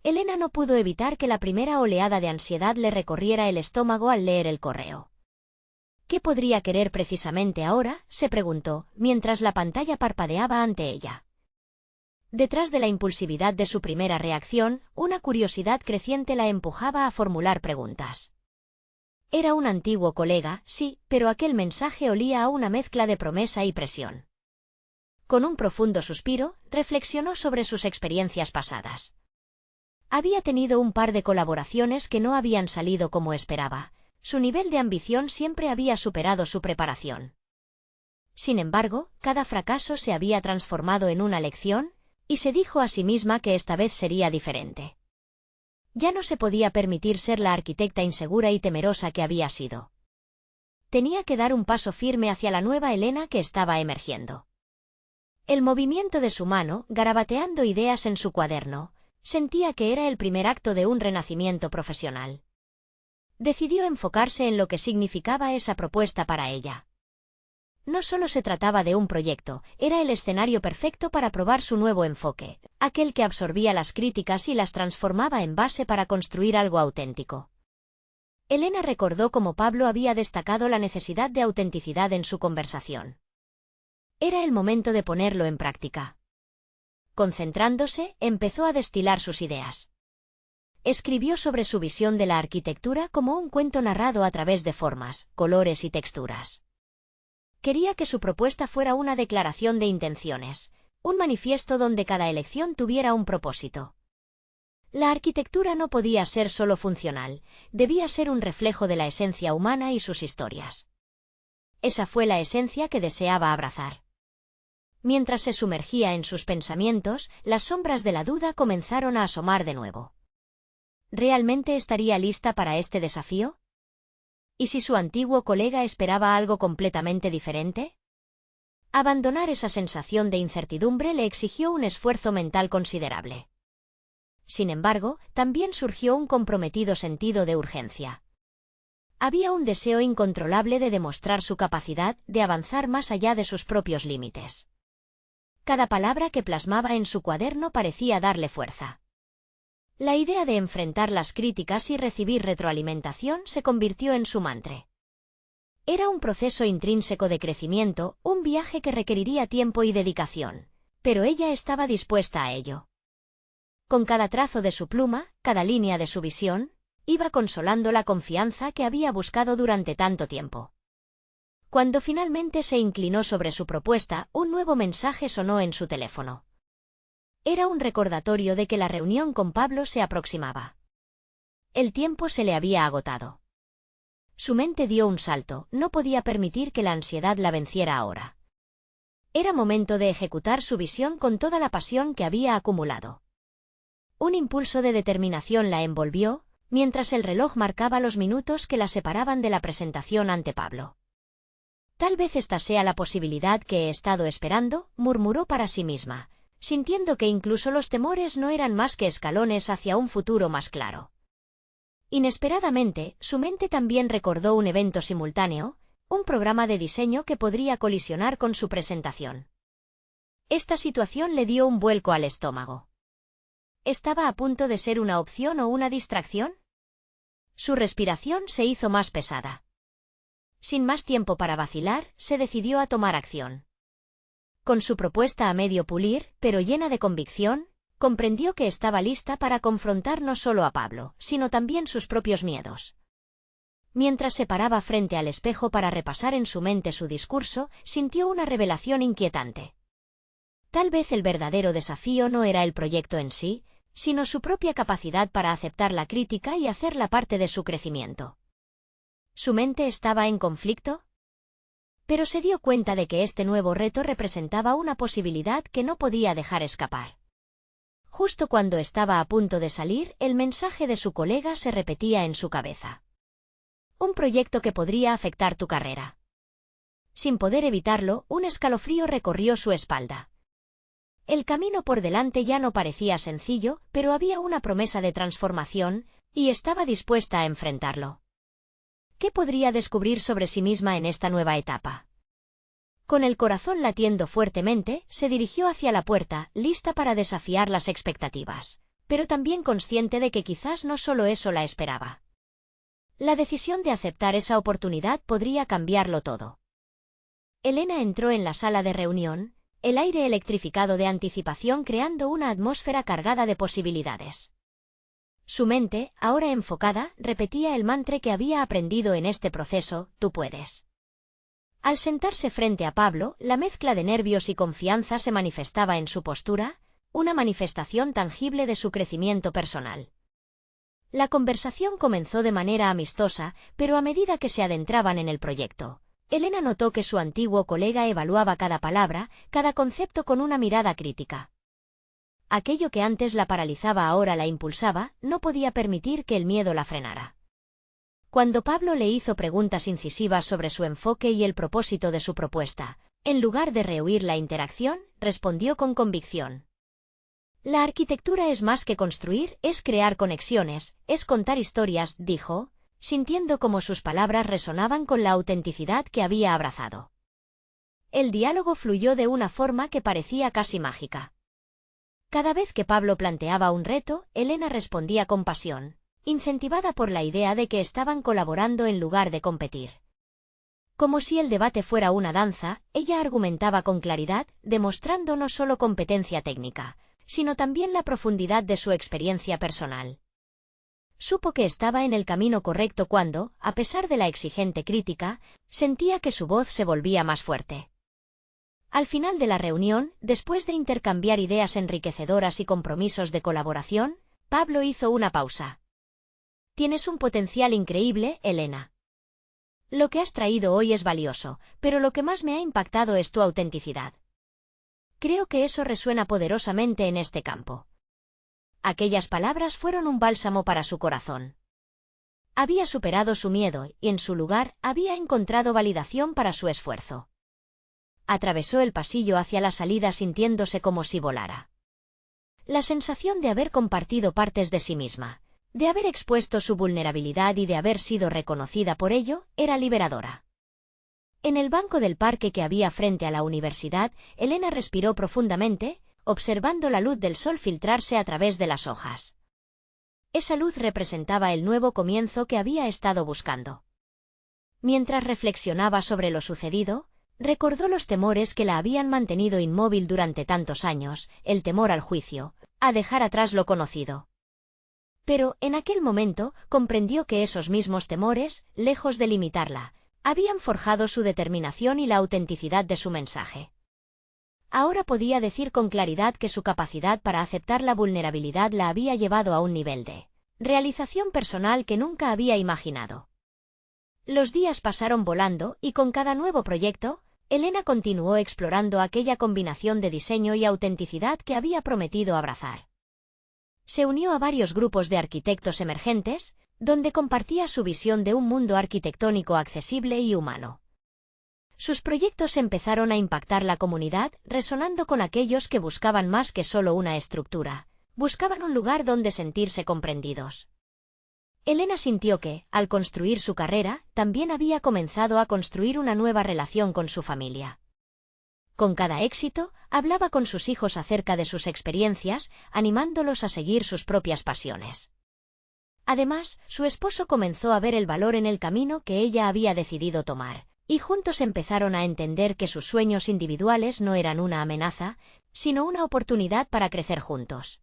Elena no pudo evitar que la primera oleada de ansiedad le recorriera el estómago al leer el correo. ¿Qué podría querer precisamente ahora?, se preguntó, mientras la pantalla parpadeaba ante ella. Detrás de la impulsividad de su primera reacción, una curiosidad creciente la empujaba a formular preguntas. Era un antiguo colega, sí, pero aquel mensaje olía a una mezcla de promesa y presión. Con un profundo suspiro, reflexionó sobre sus experiencias pasadas. Había tenido un par de colaboraciones que no habían salido como esperaba. Su nivel de ambición siempre había superado su preparación. Sin embargo, cada fracaso se había transformado en una lección, Y se dijo a sí misma que esta vez sería diferente. Ya no se podía permitir ser la arquitecta insegura y temerosa que había sido. Tenía que dar un paso firme hacia la nueva Elena que estaba emergiendo. El movimiento de su mano, garabateando ideas en su cuaderno, sentía que era el primer acto de un renacimiento profesional. Decidió enfocarse en lo que significaba esa propuesta para ella. No solo se trataba de un proyecto, era el escenario perfecto para probar su nuevo enfoque, aquel que absorbía las críticas y las transformaba en base para construir algo auténtico. Elena recordó cómo Pablo había destacado la necesidad de autenticidad en su conversación. Era el momento de ponerlo en práctica. Concentrándose, empezó a destilar sus ideas. Escribió sobre su visión de la arquitectura como un cuento narrado a través de formas, colores y texturas. Quería que su propuesta fuera una declaración de intenciones, un manifiesto donde cada elección tuviera un propósito. La arquitectura no podía ser solo funcional, debía ser un reflejo de la esencia humana y sus historias. Esa fue la esencia que deseaba abrazar. Mientras se sumergía en sus pensamientos, las sombras de la duda comenzaron a asomar de nuevo. ¿Realmente estaría lista para este desafío? ¿Y si su antiguo colega esperaba algo completamente diferente? Abandonar esa sensación de incertidumbre le exigió un esfuerzo mental considerable. Sin embargo, también surgió un comprometido sentido de urgencia. Había un deseo incontrolable de demostrar su capacidad de avanzar más allá de sus propios límites. Cada palabra que plasmaba en su cuaderno parecía darle fuerza. La idea de enfrentar las críticas y recibir retroalimentación se convirtió en su mantra. Era un proceso intrínseco de crecimiento, un viaje que requeriría tiempo y dedicación, pero ella estaba dispuesta a ello. Con cada trazo de su pluma, cada línea de su visión, iba consolando la confianza que había buscado durante tanto tiempo. Cuando finalmente se inclinó sobre su propuesta, un nuevo mensaje sonó en su teléfono. Era un recordatorio de que la reunión con Pablo se aproximaba. El tiempo se le había agotado. Su mente dio un salto, no podía permitir que la ansiedad la venciera ahora. Era momento de ejecutar su visión con toda la pasión que había acumulado. Un impulso de determinación la envolvió, mientras el reloj marcaba los minutos que la separaban de la presentación ante Pablo. Tal vez esta sea la posibilidad que he estado esperando, murmuró para sí misma, sintiendo que incluso los temores no eran más que escalones hacia un futuro más claro. Inesperadamente, su mente también recordó un evento simultáneo, un programa de diseño que podría colisionar con su presentación. Esta situación le dio un vuelco al estómago. ¿Estaba a punto de ser una opción o una distracción? Su respiración se hizo más pesada. Sin más tiempo para vacilar, se decidió a tomar acción. Con su propuesta a medio pulir, pero llena de convicción, comprendió que estaba lista para confrontar no solo a Pablo, sino también sus propios miedos. Mientras se paraba frente al espejo para repasar en su mente su discurso, sintió una revelación inquietante. Tal vez el verdadero desafío no era el proyecto en sí, sino su propia capacidad para aceptar la crítica y hacerla parte de su crecimiento. ¿Su mente estaba en conflicto? Pero se dio cuenta de que este nuevo reto representaba una posibilidad que no podía dejar escapar. Justo cuando estaba a punto de salir, el mensaje de su colega se repetía en su cabeza. Un proyecto que podría afectar tu carrera. Sin poder evitarlo, un escalofrío recorrió su espalda. El camino por delante ya no parecía sencillo, pero había una promesa de transformación, y estaba dispuesta a enfrentarlo. ¿Qué podría descubrir sobre sí misma en esta nueva etapa? Con el corazón latiendo fuertemente, se dirigió hacia la puerta, lista para desafiar las expectativas, pero también consciente de que quizás no solo eso la esperaba. La decisión de aceptar esa oportunidad podría cambiarlo todo. Elena entró en la sala de reunión, el aire electrificado de anticipación creando una atmósfera cargada de posibilidades. Su mente, ahora enfocada, repetía el mantra que había aprendido en este proceso: tú puedes. Al sentarse frente a Pablo, la mezcla de nervios y confianza se manifestaba en su postura, una manifestación tangible de su crecimiento personal. La conversación comenzó de manera amistosa, pero a medida que se adentraban en el proyecto, Elena notó que su antiguo colega evaluaba cada palabra, cada concepto con una mirada crítica. Aquello que antes la paralizaba ahora la impulsaba, no podía permitir que el miedo la frenara. Cuando Pablo le hizo preguntas incisivas sobre su enfoque y el propósito de su propuesta, en lugar de rehuir la interacción, respondió con convicción. La arquitectura es más que construir, es crear conexiones, es contar historias, dijo, sintiendo cómo sus palabras resonaban con la autenticidad que había abrazado. El diálogo fluyó de una forma que parecía casi mágica. Cada vez que Pablo planteaba un reto, Elena respondía con pasión, incentivada por la idea de que estaban colaborando en lugar de competir. Como si el debate fuera una danza, ella argumentaba con claridad, demostrando no solo competencia técnica, sino también la profundidad de su experiencia personal. Supo que estaba en el camino correcto cuando, a pesar de la exigente crítica, sentía que su voz se volvía más fuerte. Al final de la reunión, después de intercambiar ideas enriquecedoras y compromisos de colaboración, Pablo hizo una pausa. Tienes un potencial increíble, Elena. Lo que has traído hoy es valioso, pero lo que más me ha impactado es tu autenticidad. Creo que eso resuena poderosamente en este campo. Aquellas palabras fueron un bálsamo para su corazón. Había superado su miedo y, en su lugar, había encontrado validación para su esfuerzo. Atravesó el pasillo hacia la salida sintiéndose como si volara. La sensación de haber compartido partes de sí misma, de haber expuesto su vulnerabilidad y de haber sido reconocida por ello, era liberadora. En el banco del parque que había frente a la universidad, Elena respiró profundamente, observando la luz del sol filtrarse a través de las hojas. Esa luz representaba el nuevo comienzo que había estado buscando. Mientras reflexionaba sobre lo sucedido, recordó los temores que la habían mantenido inmóvil durante tantos años, el temor al juicio, a dejar atrás lo conocido. Pero, en aquel momento, comprendió que esos mismos temores, lejos de limitarla, habían forjado su determinación y la autenticidad de su mensaje. Ahora podía decir con claridad que su capacidad para aceptar la vulnerabilidad la había llevado a un nivel de realización personal que nunca había imaginado. Los días pasaron volando y con cada nuevo proyecto, Elena continuó explorando aquella combinación de diseño y autenticidad que había prometido abrazar. Se unió a varios grupos de arquitectos emergentes, donde compartía su visión de un mundo arquitectónico accesible y humano. Sus proyectos empezaron a impactar la comunidad, resonando con aquellos que buscaban más que solo una estructura, buscaban un lugar donde sentirse comprendidos. Elena sintió que, al construir su carrera, también había comenzado a construir una nueva relación con su familia. Con cada éxito, hablaba con sus hijos acerca de sus experiencias, animándolos a seguir sus propias pasiones. Además, su esposo comenzó a ver el valor en el camino que ella había decidido tomar, y juntos empezaron a entender que sus sueños individuales no eran una amenaza, sino una oportunidad para crecer juntos.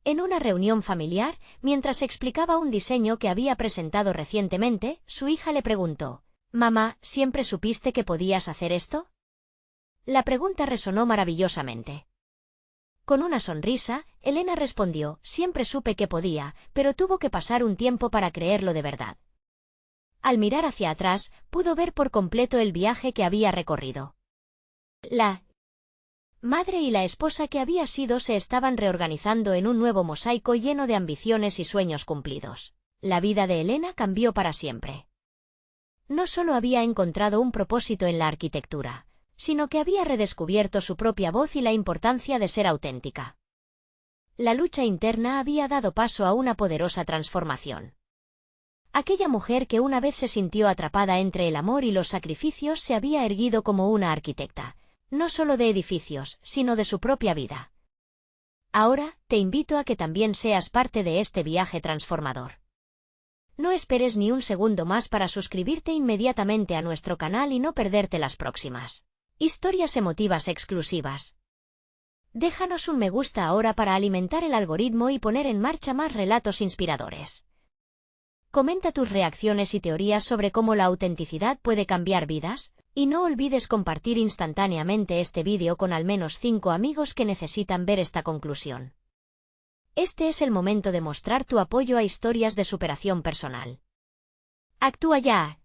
En una reunión familiar, mientras explicaba un diseño que había presentado recientemente, su hija le preguntó, «Mamá, ¿siempre supiste que podías hacer esto?». La pregunta resonó maravillosamente. Con una sonrisa, Elena respondió, «Siempre supe que podía, pero tuvo que pasar un tiempo para creerlo de verdad». Al mirar hacia atrás, pudo ver por completo el viaje que había recorrido. La madre y la esposa que había sido se estaban reorganizando en un nuevo mosaico lleno de ambiciones y sueños cumplidos. La vida de Elena cambió para siempre. No solo había encontrado un propósito en la arquitectura, sino que había redescubierto su propia voz y la importancia de ser auténtica. La lucha interna había dado paso a una poderosa transformación. Aquella mujer que una vez se sintió atrapada entre el amor y los sacrificios se había erguido como una arquitecta, no solo de edificios, sino de su propia vida. Ahora, te invito a que también seas parte de este viaje transformador. No esperes ni un segundo más para suscribirte inmediatamente a nuestro canal y no perderte las próximas historias emotivas exclusivas. Déjanos un me gusta ahora para alimentar el algoritmo y poner en marcha más relatos inspiradores. Comenta tus reacciones y teorías sobre cómo la autenticidad puede cambiar vidas, y no olvides compartir instantáneamente este vídeo con al menos 5 amigos que necesitan ver esta conclusión. Este es el momento de mostrar tu apoyo a historias de superación personal. ¡Actúa ya!